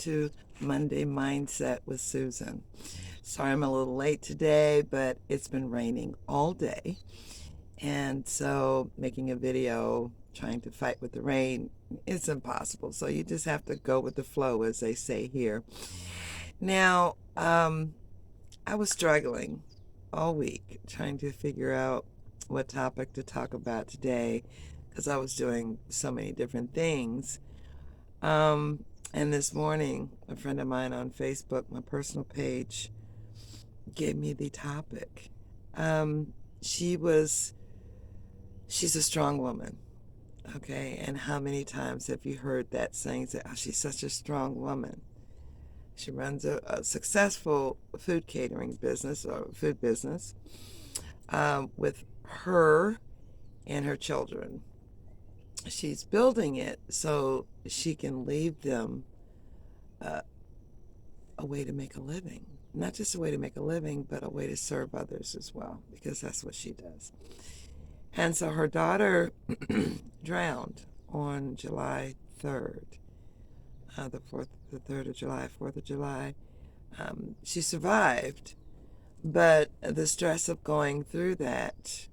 to Monday Mindset with Susan. Sorry I'm a little late today, but it's been raining all day. And so making a video trying to fight with the rain is impossible. So you just have to go with the flow, as they say here. Now, I was struggling all week trying to figure out what topic to talk about today because I was doing so many different things. And this morning, a friend of mine on Facebook, my personal page, gave me the topic. Um, she was, she's a strong woman, okay? And how many times have you heard that saying, that, oh, she's such a strong woman? She runs a successful food catering business or food business with her and her children. She's building it so she can leave them uh, a way to make a living. Not just a way to make a living, but a way to serve others as well, because that's what she does. And so her daughter drowned on July 3rd, the 3rd of July, 4th of July. She survived, but the stress of going through that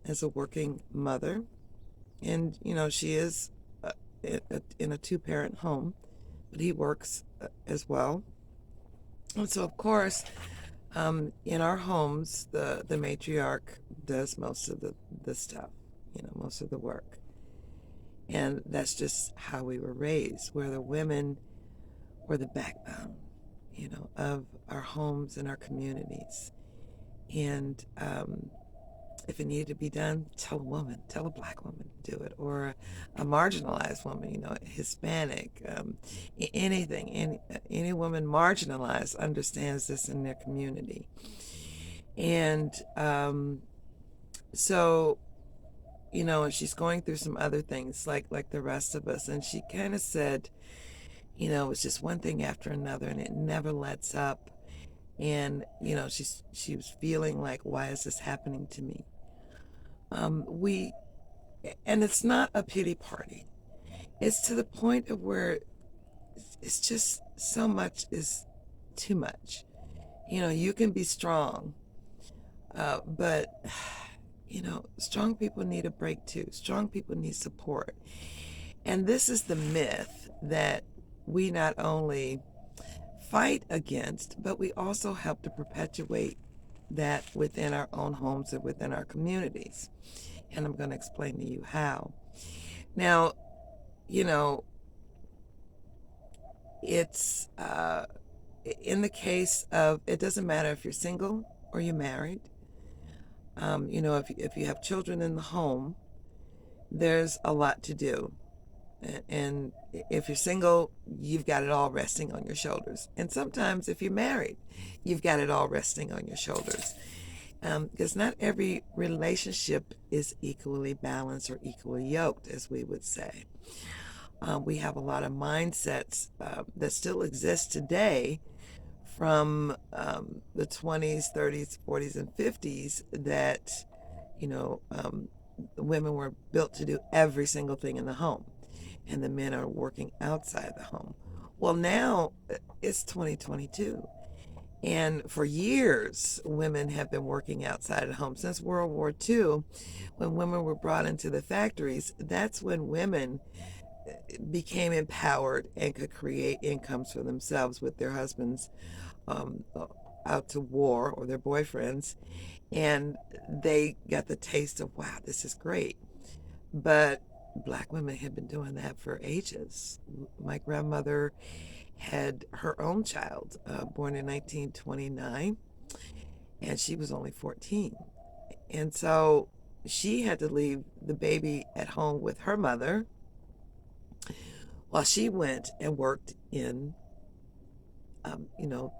as a working mother, and she is in a two-parent home, but he works as well. And so, of course, in our homes, the matriarch does most of the stuff, most of the work. And that's just how we were raised, where the women were the backbone, of our homes and our communities. And if it needed to be done, tell a black woman to do it, or a marginalized woman, Hispanic, anything, any woman marginalized understands this in their community. And so, and she's going through some other things like the rest of us. And she kind of said, it's just one thing after another, and it never lets up. And she was feeling like, why is this happening to me? And it's not a pity party. It's to the point of where it's just so much is too much. You can be strong, but strong people need a break too. Strong people need support. And this is the myth that we not only fight against, but we also help to perpetuate that within our own homes and within our communities. And I'm going to explain to you how. Now, it's in the case of, it doesn't matter if you're single or you're married. If you have children in the home, there's a lot to do. And if you're single, you've got it all resting on your shoulders. And sometimes if you're married, you've got it all resting on your shoulders. Because not every relationship is equally balanced or equally yoked, as we would say. We have a lot of mindsets that still exist today from the 20s, 30s, 40s, and 50s that, women were built to do every single thing in the home, and the men are working outside the home. Well, now it's 2022. And for years, women have been working outside the home. Since World War II, when women were brought into the factories, that's when women became empowered and could create incomes for themselves with their husbands out to war, or their boyfriends. And they got the taste of, wow, this is great. But black women have been doing that for ages. My grandmother had her own child, born in 1929, and she was only 14. And so she had to leave the baby at home with her mother while she went and worked in,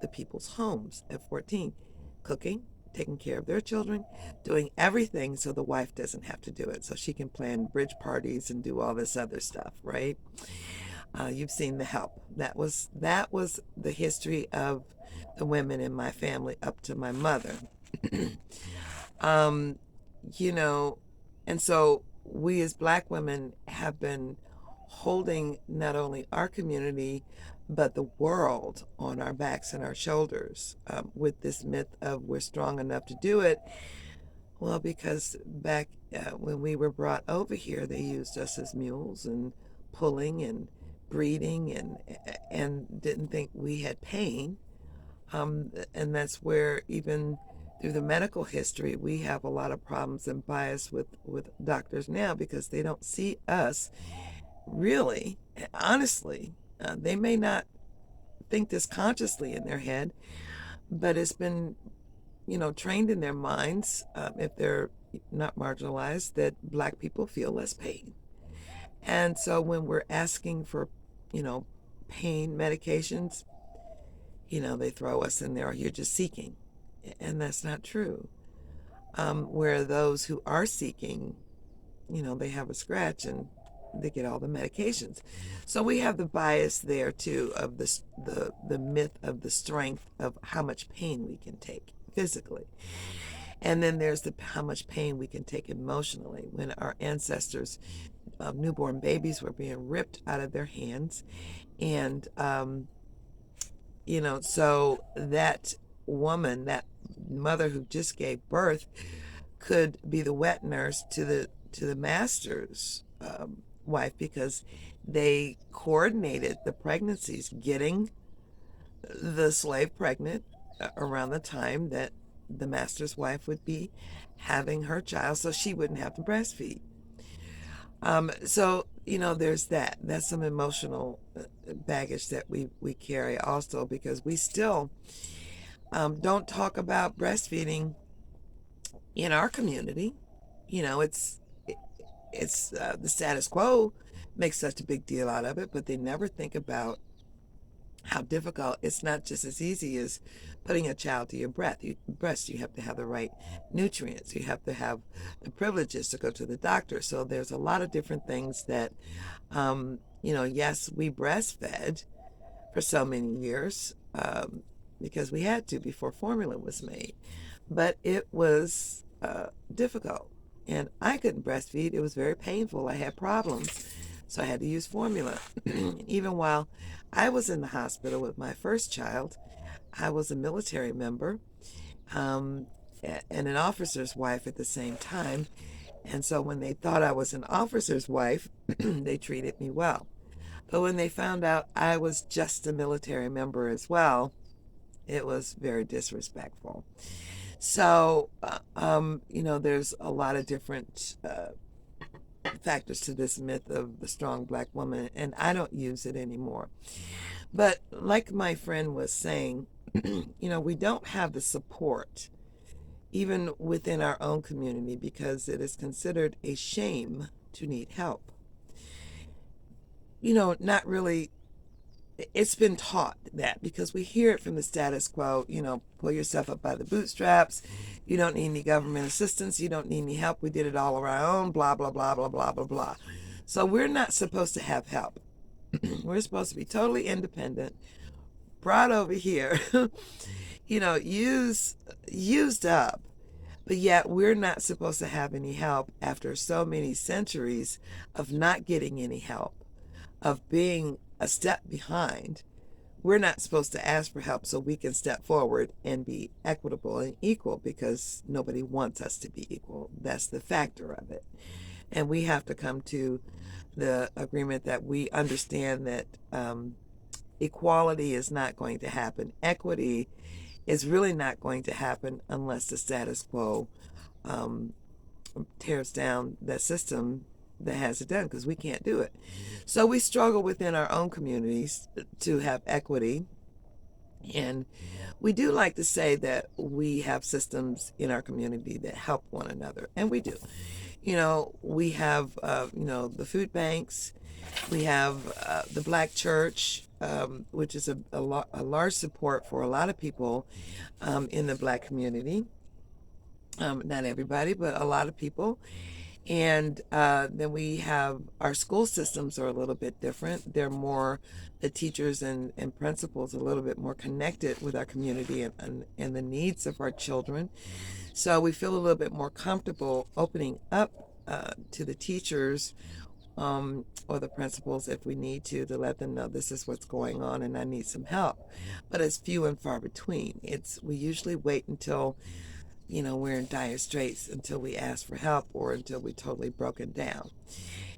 the people's homes at 14, cooking, taking care of their children, doing everything so the wife doesn't have to do it, so she can plan bridge parties and do all this other stuff, right? You've seen The Help. That was the history of the women in my family up to my mother. And so we as black women have been holding not only our community, but the world on our backs and our shoulders with this myth of we're strong enough to do it. Well, because back when we were brought over here, they used us as mules and pulling and breeding and didn't think we had pain. And that's where even through the medical history, we have a lot of problems and bias with doctors now because they don't see us really, honestly. They may not think this consciously in their head, but it's been, trained in their minds, if they're not marginalized, that Black people feel less pain. And so when we're asking for, you know, pain medications, they throw us in there, you're just seeking. And that's not true. Where those who are seeking, they have a scratch and they get all the medications. So we have the bias there too of the myth of the strength of how much pain we can take physically. And then there's how much pain we can take emotionally when our ancestors, newborn babies, were being ripped out of their hands. And, so that woman, that mother who just gave birth, could be the wet nurse to the master's wife because they coordinated the pregnancies, getting the slave pregnant around the time that the master's wife would be having her child so she wouldn't have to breastfeed. So, there's that. That's some emotional baggage that we carry also because we still don't talk about breastfeeding in our community. It's the status quo makes such a big deal out of it, but they never think about how difficult. It's not just as easy as putting a child to your breast. You have to have the right nutrients. You have to have the privileges to go to the doctor. So there's a lot of different things that, yes, we breastfed for so many years because we had to before formula was made, but it was difficult. And I couldn't breastfeed. It was very painful. I had problems. So I had to use formula. Even while I was in the hospital with my first child, I was a military member and an officer's wife at the same time. And so when they thought I was an officer's wife, they treated me well. But when they found out I was just a military member as well, it was very disrespectful. So, there's a lot of different factors to this myth of the strong Black woman, and I don't use it anymore. But like my friend was saying, we don't have the support even within our own community because it is considered a shame to need help. Not really. It's been taught that because we hear it from the status quo, pull yourself up by the bootstraps. You don't need any government assistance. You don't need any help. We did it all on our own, blah, blah, blah, blah, blah, blah, blah. So we're not supposed to have help. We're supposed to be totally independent, brought over here, used up. But yet we're not supposed to have any help after so many centuries of not getting any help, of being a step behind. We're not supposed to ask for help so we can step forward and be equitable and equal because nobody wants us to be equal. That's the factor of it. And we have to come to the agreement that we understand that equality is not going to happen. Equity is really not going to happen unless the status quo tears down that system that has it done, because we can't do it. So we struggle within our own communities to have equity. And we do like to say that we have systems in our community that help one another. And we do. We have, the food banks. We have the Black church, which is a large support for a lot of people in the Black community. Not everybody, but a lot of people. And then we have our school systems are a little bit different. They're more, the teachers and principals, a little bit more connected with our community and the needs of our children. So we feel a little bit more comfortable opening up to the teachers or the principals if we need to let them know this is what's going on and I need some help. But it's few and far between. We usually wait until, we're in dire straits, until we ask for help or until we're totally broken down.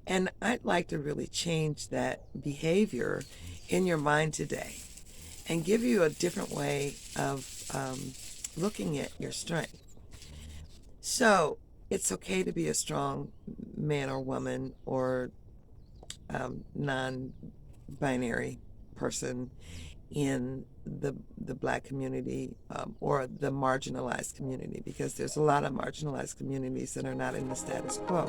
And I'd like to really change that behavior in your mind today and give you a different way of looking at your strength. So it's okay to be a strong man or woman or non-binary person in the Black community or the marginalized community, because there's a lot of marginalized communities that are not in the status quo.